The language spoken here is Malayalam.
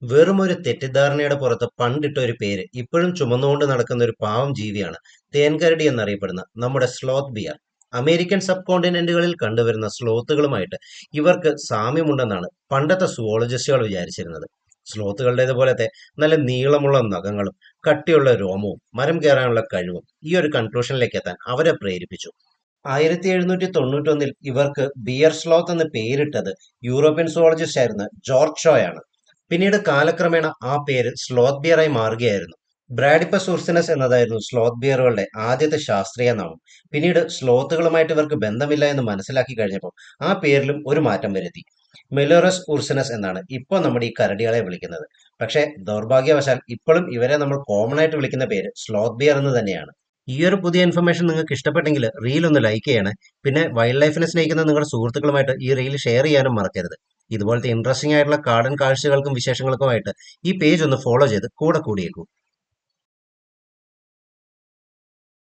വെറും ഒരു തെറ്റിദ്ധാരണയുടെ പുറത്ത് പണ്ടിട്ട ഒരു പേര് ഇപ്പോഴും ചുമന്നുകൊണ്ട് നടക്കുന്ന ഒരു പാവം ജീവിയാണ് തേൻകരടി എന്നറിയപ്പെടുന്ന നമ്മുടെ സ്ലോത്ത് ബിയർ. അമേരിക്കൻ സബ് കോണ്ടിനെന്റുകളിൽ കണ്ടുവരുന്ന സ്ലോത്തുകളുമായിട്ട് ഇവർക്ക് സാമ്യമുണ്ടെന്നാണ് പണ്ടത്തെ സുവോളജിസ്റ്റുകൾ വിചാരിച്ചിരുന്നത്. സ്ലോത്തുകളുടേത് പോലത്തെ നല്ല നീളമുള്ള നഖങ്ങളും കട്ടിയുള്ള രോമവും മരം കയറാനുള്ള കഴിവും ഈ ഒരു കൺക്ലൂഷനിലേക്ക് എത്താൻ അവരെ പ്രേരിപ്പിച്ചു. 1791 ഇവർക്ക് ബിയർ സ്ലോത്ത് എന്ന് പേരിട്ടത് യൂറോപ്യൻ സുവോളജിസ്റ്റ് ആയിരുന്ന ജോർജ് ഷോയാണ്. പിന്നീട് കാലക്രമേണ ആ പേര് സ്ലോത്ത് ബിയറായി മാറുകയായിരുന്നു. ബ്രാഡിപ്പസ് ഉർസിനസ് എന്നതായിരുന്നു സ്ലോത്ത് ബിയറുകളുടെ ആദ്യത്തെ ശാസ്ത്രീയ നാമം. പിന്നീട് സ്ലോത്തുകളുമായിട്ട് ഇവർക്ക് ബന്ധമില്ല എന്ന് മനസ്സിലാക്കി കഴിഞ്ഞപ്പോൾ ആ പേരിലും ഒരു മാറ്റം വരുത്തി. മെലോറസ് ഉർസിനസ് എന്നാണ് ഇപ്പോൾ നമ്മുടെ ഈ കരടികളെ വിളിക്കുന്നത്. പക്ഷേ ദൗർഭാഗ്യവശാൽ ഇപ്പോഴും ഇവരെ നമ്മൾ കോമൺ ആയിട്ട് വിളിക്കുന്ന പേര് സ്ലോത്ത് ബിയർ എന്ന് തന്നെയാണ്. ഈ ഒരു പുതിയ ഇൻഫർമേഷൻ നിങ്ങൾക്ക് ഇഷ്ടപ്പെട്ടെങ്കിൽ റീൽ ഒന്ന് ലൈക്ക് ചെയ്യണേ. പിന്നെ വൈൽഡ് ലൈഫിനെ സ്നേഹിക്കുന്ന നിങ്ങളുടെ സുഹൃത്തുക്കളുമായിട്ട് ഈ റീൽ ഷെയർ ചെയ്യാനും മറക്കരുത്. ഇതുപോലത്തെ ഇൻട്രസ്റ്റിംഗ് ആയിട്ടുള്ള കാർഡൻ കാഴ്ചകൾക്കും വിശേഷങ്ങൾക്കുമായിട്ട് ഈ പേജ് ഒന്ന് ഫോളോ ചെയ്ത് കൂടെ കൂടിയേക്കൂ.